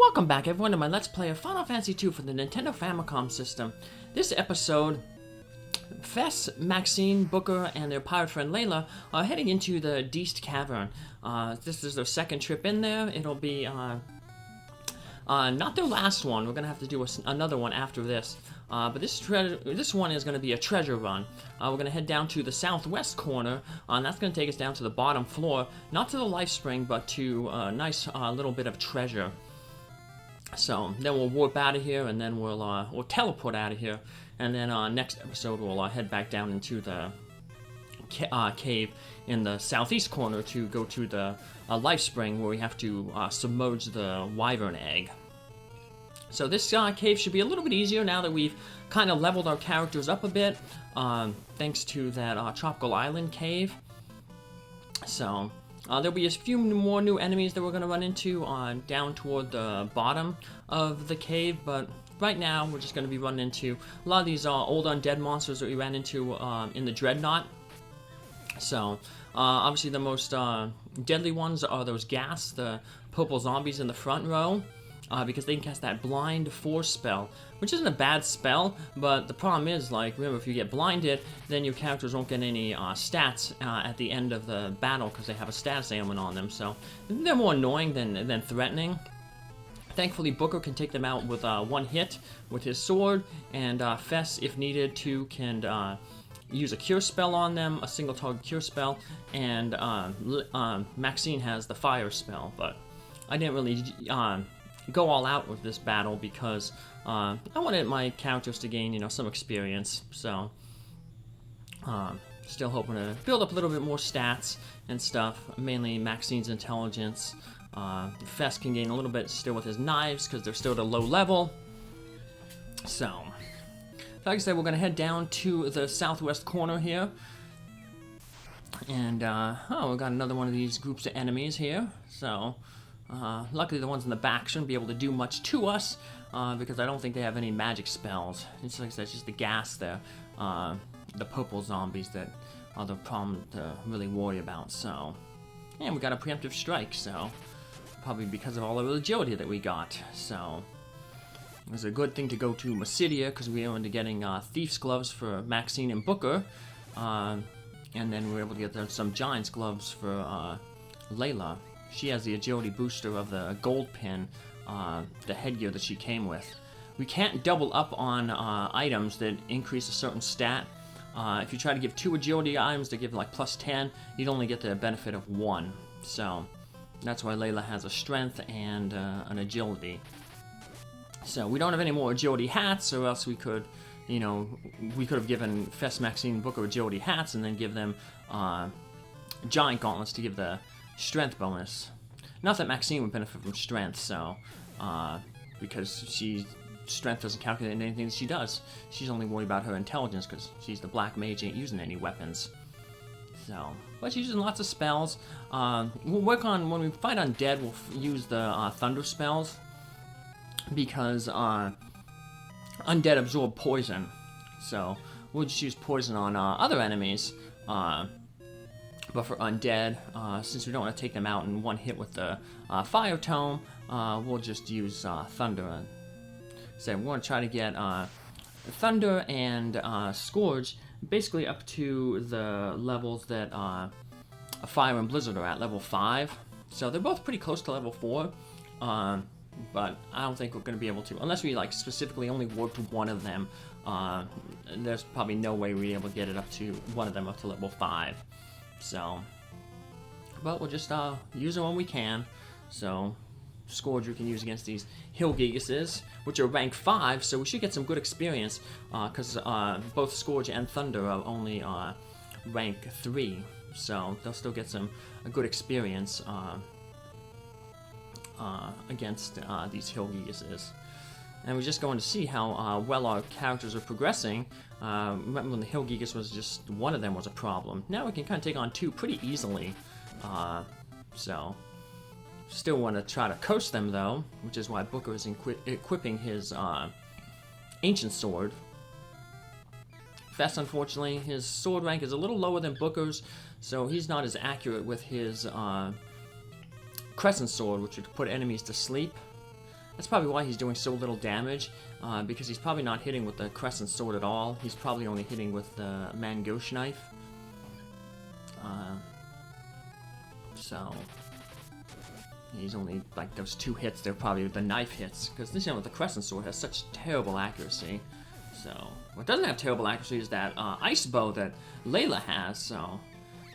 Welcome back everyone to my Let's Play of Final Fantasy II for the Nintendo Famicom system. This episode, Fess, Maxine, Booker, and their pirate friend Layla are heading into the Deist Cavern. This is their second trip in there. It'll be not their last one. We're going to have to do another one after this. But this one is going to be a treasure run. We're going to head down to the southwest corner, and that's going to take us down to the bottom floor. Not to the life spring, but to a nice little bit of treasure. So then we'll warp out of here, and then we'll teleport out of here, and then next episode we'll head back down into the cave in the southeast corner to go to the life spring where we have to submerge the wyvern egg. So this cave should be a little bit easier now that we've kind of leveled our characters up a bit, thanks to that tropical island cave. So there'll be a few more new enemies that we're going to run into down toward the bottom of the cave, but right now we're just going to be running into a lot of these old undead monsters that we ran into in the Dreadnought. So obviously the most deadly ones are those gas, the purple zombies in the front row. Because they can cast that blind force spell, which isn't a bad spell, but the problem is, like, remember, if you get blinded, then your characters won't get any stats at the end of the battle because they have a status ailment on them, so they're more annoying than threatening. Thankfully, Booker can take them out with one hit with his sword, and Fess, if needed to, can use a cure spell on them, a single target cure spell, and Maxine has the fire spell, but I didn't really go all out with this battle because I wanted my characters to gain, some experience. So, still hoping to build up a little bit more stats and stuff. Mainly Maxine's intelligence. Fess can gain a little bit still with his knives because they're still at a low level. So, like I said, we're gonna head down to the southwest corner here. And we got another one of these groups of enemies here. So. Luckily the ones in the back shouldn't be able to do much to us, because I don't think they have any magic spells. It's like I said, it's just the gas there, the purple zombies that are the problem to really worry about. So, and we got a preemptive strike, so probably because of all the agility that we got. So it was a good thing to go to Macidia because we ended up getting Thief's gloves for Maxine and Booker, and then we were able to get some Giant's gloves for Layla. She has the agility booster of the gold pin, the headgear that she came with. We can't double up on items that increase a certain stat. If you try to give 2 agility items that give like plus 10, you'd only get the benefit of 1. So that's why Layla has a strength and an agility. So we don't have any more agility hats, or else we could, we could have given Fess, Maxine, and Booker agility hats and then give them giant gauntlets to give the strength bonus. Not that Maxine would benefit from strength, so because strength doesn't calculate in anything that she does. She's only worried about her intelligence because she's the black mage, ain't using any weapons. So, but she's using lots of spells. We'll work on, when we fight undead, we'll use the thunder spells because undead absorb poison. So we'll just use poison on other enemies. But for undead, since we don't want to take them out in one hit with the fire tome, we'll just use thunder. So we want to try to get thunder and scourge basically up to the levels that fire and blizzard are at, level 5. So they're both pretty close to level 4, but I don't think we're going to be able to, unless we like specifically only warp to one of them. There's probably no way we're able to get it up to one of them up to level 5. So, but we'll just use them when we can. So, Scourge we can use against these Hill Gigases, which are rank 5, so we should get some good experience, because both Scourge and Thunder are only rank 3, so they'll still get a good experience against these Hill Gigases. And we're just going to see how well our characters are progressing. Remember when the Hill Gigas was just one of them was a problem. Now we can kind of take on 2 pretty easily. So, still want to try to coast them though, which is why Booker is equipping his ancient sword. Fess, unfortunately, his sword rank is a little lower than Booker's, so he's not as accurate with his crescent sword, which would put enemies to sleep. That's probably why he's doing so little damage, because he's probably not hitting with the crescent sword at all. He's probably only hitting with the Mangosh knife. So he's only like those 2 hits. They're probably the knife hits, because this one with the crescent sword has such terrible accuracy. So what doesn't have terrible accuracy is that ice bow that Layla has. So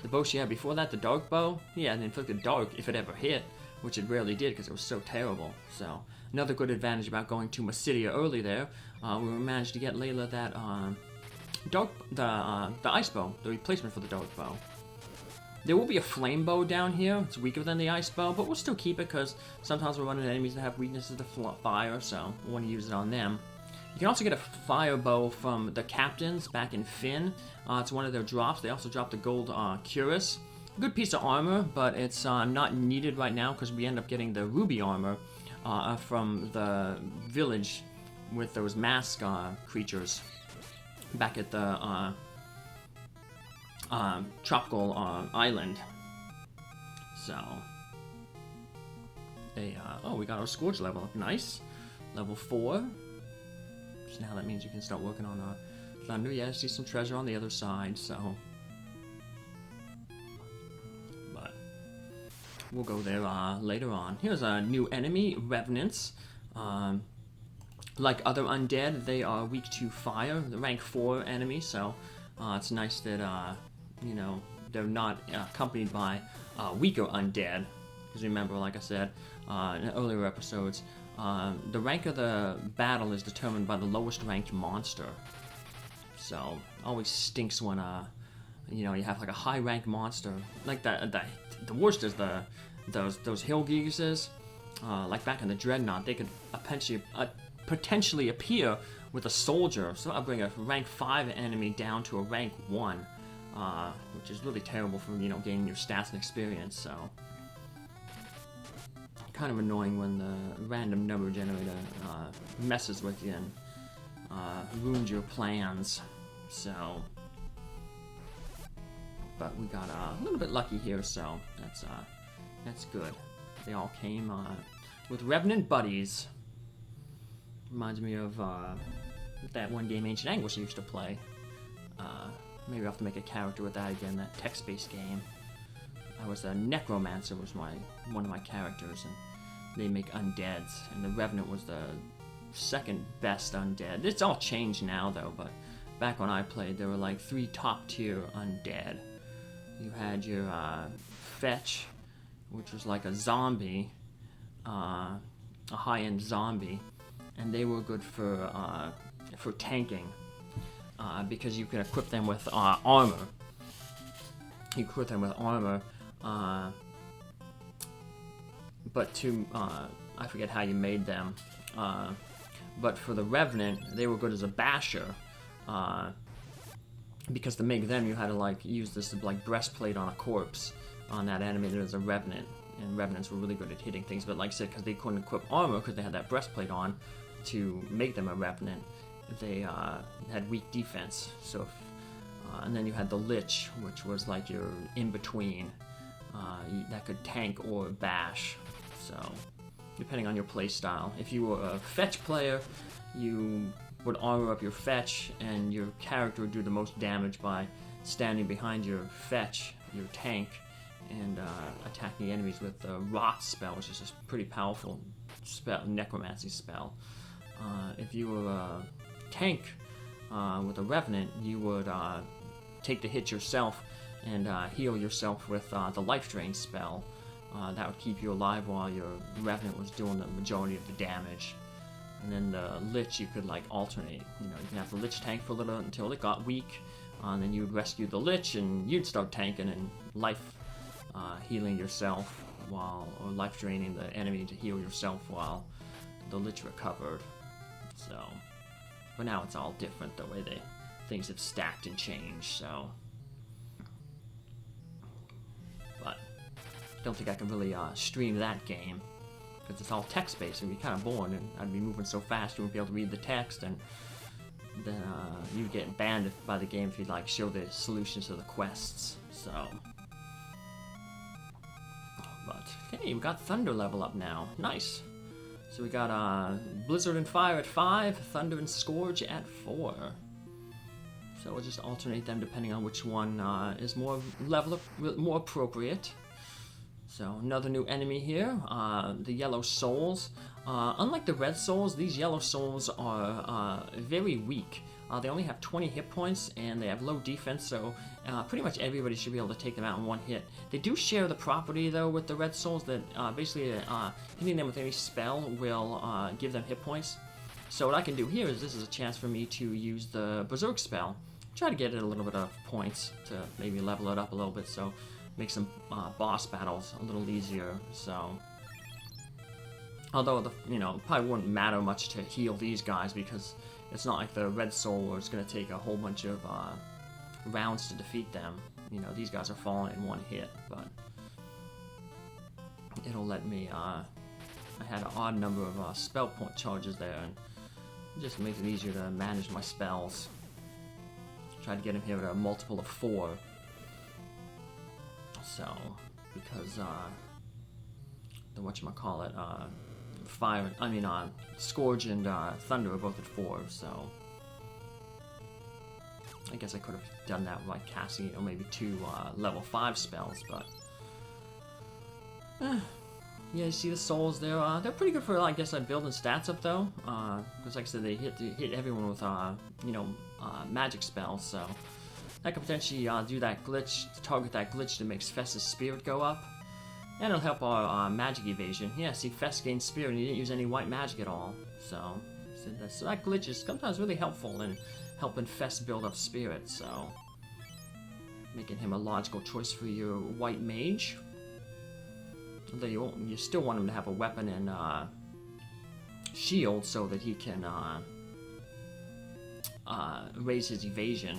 the bow she had before that, the dark bow, yeah, it inflicted dark if it ever hit, which it rarely did because it was so terrible. So another good advantage about going to Massidia early there, we managed to get Layla that the ice bow, the replacement for the dark bow. There will be a flame bow down here. It's weaker than the ice bow, but we'll still keep it because sometimes we're running enemies that have weaknesses to fire, so we'll want to use it on them. You can also get a fire bow from the captains back in Fynn. It's one of their drops. They also dropped the gold cuirass. Good piece of armor, but it's not needed right now because we end up getting the ruby armor from the village with those mask creatures back at the tropical island. So, oh, we got our Scourge level up. Nice. Level 4. So now that means you can start working on Thunder. Yeah, I see some treasure on the other side, so. But we'll go there later on. Here's a new enemy, Revenants. Like other undead, they are weak to fire. The rank 4 enemy, so it's nice that, you know, they're not accompanied by weaker undead. Because remember, like I said in earlier episodes, the rank of the battle is determined by the lowest ranked monster. So, always stinks when, you know, you have like a high ranked monster. Like the worst is those hill geezers. Like back in the Dreadnought, they could potentially appear with a soldier. So I'll bring a rank 5 enemy down to a rank 1, which is really terrible for, you know, gaining your stats and experience. So kind of annoying when the random number generator messes with you and ruins your plans. So, but we got a little bit lucky here, so that's good. They all came with Revenant buddies. Reminds me of that one game Ancient Anguish used to play. Maybe I'll have to make a character with that again, that text-based game. I was a Necromancer was one of my characters, and they make undeads, and the Revenant was the second best undead. It's all changed now though, but back when I played, there were like 3 top-tier undead. You had your Fetch, which was like a zombie, a high-end zombie, and they were good for tanking, because you could equip them with armor. You equip them with armor, but I forget how you made them. But for the Revenant, they were good as a basher, because to make them, you had to like use this like breastplate on a corpse on that enemy that was a Revenant. And Revenants were really good at hitting things, but like I said, because they couldn't equip armor because they had that breastplate on to make them a Revenant, they had weak defense. So, and then you had the Lich, which was like your in-between, that could tank or bash. So, depending on your play style. If you were a Fetch player, you would armor up your Fetch, and your character would do the most damage by standing behind your Fetch, your tank, and attacking enemies with the Rot spell, which is just a pretty powerful spell, necromancy spell. If you were a tank with a Revenant, you would take the hit yourself and heal yourself with the Life Drain spell. That would keep you alive while your Revenant was doing the majority of the damage. And then the Lich, you could like alternate. You know, you can have the Lich tank for a little until it got weak, and then you'd rescue the Lich and you'd start tanking and life healing yourself or life draining the enemy to heal yourself while the Lich recovered. So, but now it's all different the way things have stacked and changed. So, but don't think I can really stream that game because it's all text-based and it'd be kind of boring, and I'd be moving so fast you wouldn't be able to read the text, and then you'd get banned by the game if you'd like show the solutions to the quests. So, but hey, we got Thunder level up now. Nice. So we got Blizzard and Fire at 5, Thunder and Scourge at 4. So we'll just alternate them depending on which one is more more appropriate. So another new enemy here, the Yellow Souls. Unlike the Red Souls, these Yellow Souls are very weak. They only have 20 hit points and they have low defense, so pretty much everybody should be able to take them out in one hit. They do share the property though with the Red Souls that basically hitting them with any spell will give them hit points. So what I can do here is this is a chance for me to use the Berserk spell. Try to get it a little bit of points to maybe level it up a little bit, so make some boss battles a little easier. So, although probably wouldn't matter much to heal these guys because it's not like the Red Soul where it's going to take a whole bunch of rounds to defeat them. These guys are falling in one hit, but it'll let me. I had an odd number of spell point charges there, and it just makes it easier to manage my spells. Try to get him here at a multiple of 4. So, because the whatchamacallit, Scourge and Thunder are both at 4, so I guess I could have done that by casting, maybe 2 level 5 spells, but yeah, you see the souls there. They're pretty good for, I guess, building stats up though, because like I said, they hit everyone with magic spells, so that could potentially do that glitch, target that glitch that makes Fess's spirit go up. And it'll help our magic evasion. Yeah, see, Fess gained spirit and he didn't use any white magic at all. So that glitch is sometimes really helpful in helping Fess build up spirit, so making him a logical choice for your white mage. Although you still want him to have a weapon and shield so that he can raise his evasion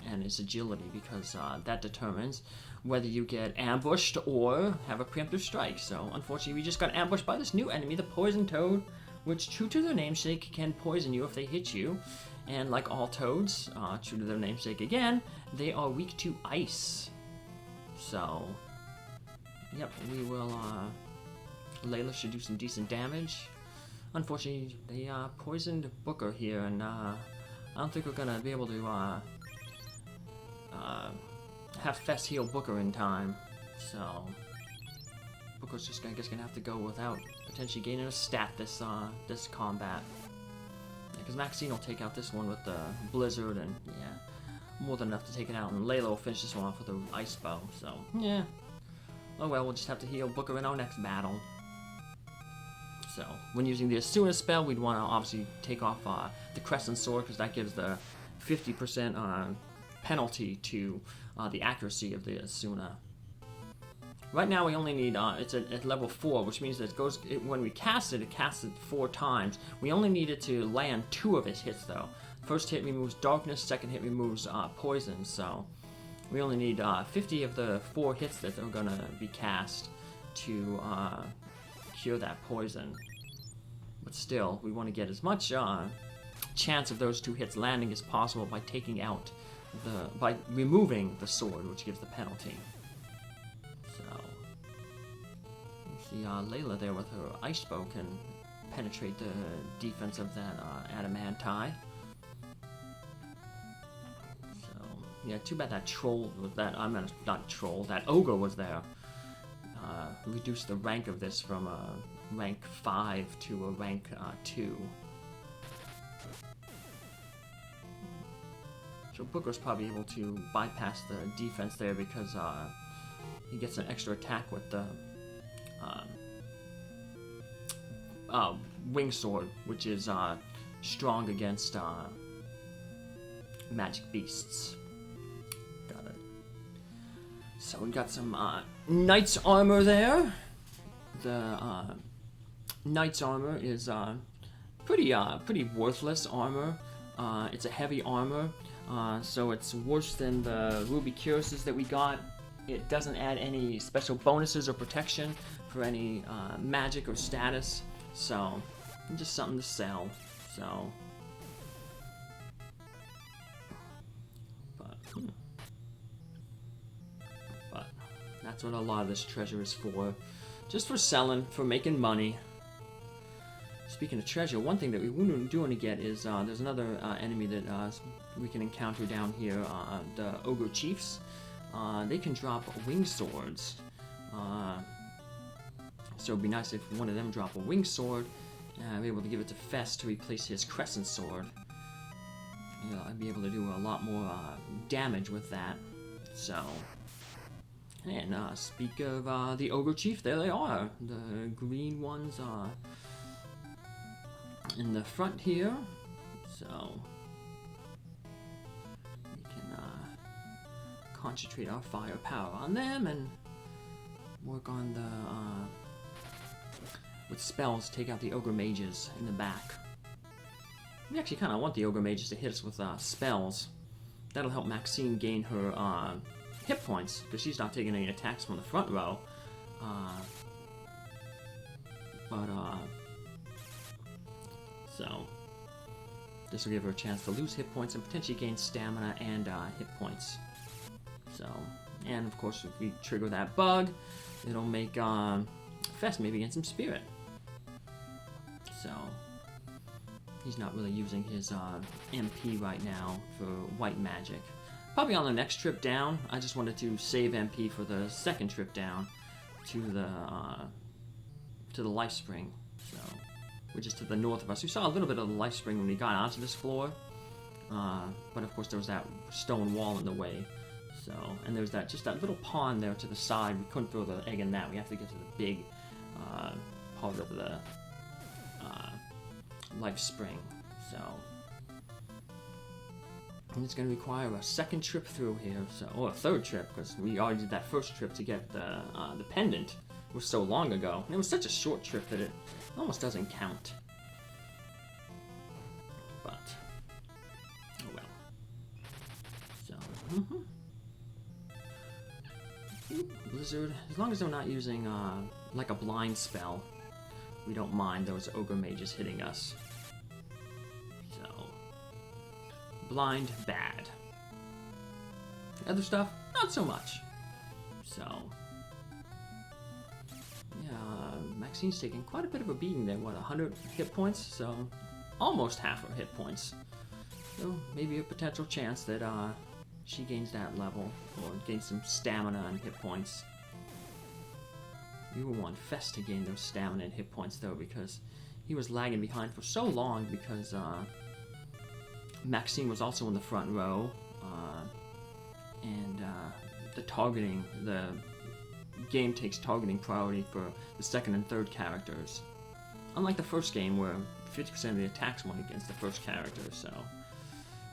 and his agility, because that determines whether you get ambushed or have a preemptive strike. So unfortunately we just got ambushed by this new enemy, the Poison Toad, which, true to their namesake, can poison you if they hit you. And like all toads, true to their namesake again, they are weak to ice. So yep, we will Layla should do some decent damage. Unfortunately they poisoned Booker here, and I don't think we're gonna be able to have Fess heal Booker in time, so Booker's just I guess gonna have to go without potentially gaining a stat this combat. Because Maxine will take out this one with the Blizzard, and yeah, more than enough to take it out. And Layla will finish this one off with the Ice Bow. So yeah, oh well, we'll just have to heal Booker in our next battle. So when using the Asuna spell, we'd want to obviously take off the Crescent Sword, because that gives the 50% penalty to the accuracy of the Asuna. Right now we only need, it's at level 4, which means that when we cast it, it casts it 4 times. We only need it to land 2 of its hits though. First hit removes darkness, second hit removes poison, so we only need 50 of the 4 hits that are gonna be cast to cure that poison. But still, we want to get as much chance of those 2 hits landing as possible by by removing the sword, which gives the penalty. So, you see Layla there with her ice bow can penetrate the defense of that adamantine. So, yeah, too bad that troll was that. Not troll. That ogre was there. Reduced the rank of this from a rank 5 to a rank 2. So Booker's probably able to bypass the defense there because he gets an extra attack with the wing sword, which is strong against magic beasts. Got it. So we got some knight's armor there. The knight's armor is pretty worthless armor. It's a heavy armor. So it's worse than the Ruby Cuirasses that we got. It doesn't add any special bonuses or protection for any magic or status, so just something to sell. So, but that's what a lot of this treasure is for, just for selling, for making money. Speaking of treasure, one thing that we do want to get is there's another enemy that we can encounter down here, the ogre chiefs. They can drop winged swords. So it'd be nice if one of them drop a winged sword, and I'd be able to give it to Fess to replace his crescent sword. You know, I'd be able to do a lot more damage with that. So, and speak of the ogre chief, there they are. The green ones in the front here. So we can concentrate our firepower on them and work on the with spells, take out the ogre mages in the back. We actually kind of want the ogre mages to hit us with spells. That'll help Maxine gain her hit points, because she's not taking any attacks from the front row. So this will give her a chance to lose hit points and potentially gain stamina and hit points. So, and of course, if we trigger that bug, it'll make Fess maybe gain some spirit. So he's not really using his MP right now for white magic. Probably on the next trip down. I just wanted to save MP for the second trip down to the life spring, so which is to the north of us. We saw a little bit of the life spring when we got onto this floor, but of course there was that stone wall in the way. So, and there's that just that little pond there to the side. We couldn't throw the egg in that. We have to get to the big part of the life spring. So, and it's going to require a second trip through here, so, or a third trip, because we already did that first trip to get the pendant. It was so long ago, and it was such a short trip that it almost doesn't count. But oh well. So. Blizzard, as long as they're not using like a blind spell, we don't mind those ogre mages hitting us. So, blind, bad. Other stuff, not so much. So, yeah, Maxine's taking quite a bit of a beating there. What, 100 hit points? So, almost half her hit points. So, maybe a potential chance that she gains that level, or gains some stamina and hit points. We will want Fess to gain those stamina and hit points, though, because he was lagging behind for so long, because Maxine was also in the front row, and the targeting, the game takes targeting priority for the second and third characters. Unlike the first game, where 50% of the attacks went against the first character, so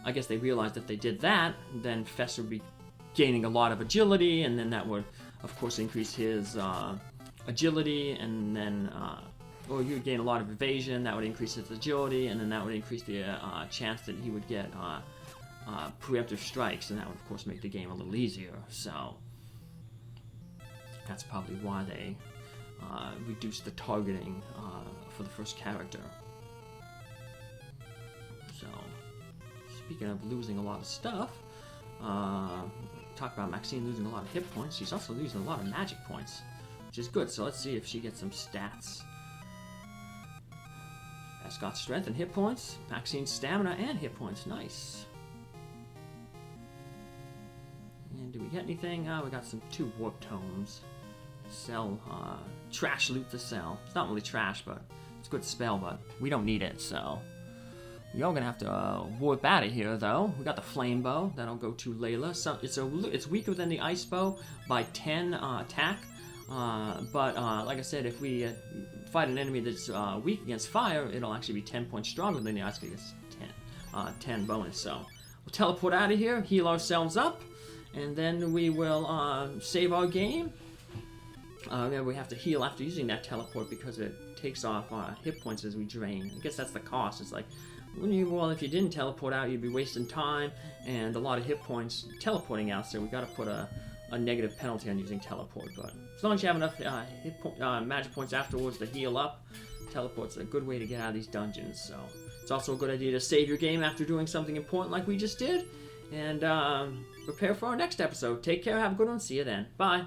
I guess they realized if they did that, then Fess would be gaining a lot of agility, and then that would, of course, increase his agility, and then, or you would gain a lot of evasion, that would increase his agility, and then that would increase the chance that he would get preemptive strikes, and that would, of course, make the game a little easier. So that's probably why they reduced the targeting for the first character. So, speaking of losing a lot of stuff, talk about Maxine losing a lot of hit points. She's also losing a lot of magic points, which is good. So let's see if she gets some stats. Fess got strength and hit points. Maxine's stamina and hit points. Nice. And do we get anything? We got some 2 warp tomes. Sell, trash loot to sell. It's not really trash, but it's a good spell, but we don't need it, so we are gonna have to warp out of here, though. We got the flame bow that'll go to Layla. So it's weaker than the ice bow by 10 attack, but like I said, if we fight an enemy that's weak against fire, it'll actually be 10 points stronger than the ice bow. It's 10 bonus. So we'll teleport out of here, heal ourselves up, and then we will save our game. We have to heal after using that teleport because it takes off hit points as we drain. I guess that's the cost. It's like, well, if you didn't teleport out, you'd be wasting time and a lot of hit points teleporting out, so we got to put a negative penalty on using teleport. But as long as you have enough magic points afterwards to heal up, teleport's a good way to get out of these dungeons. So it's also a good idea to save your game after doing something important like we just did, and prepare for our next episode. Take care, have a good one, see you then. Bye.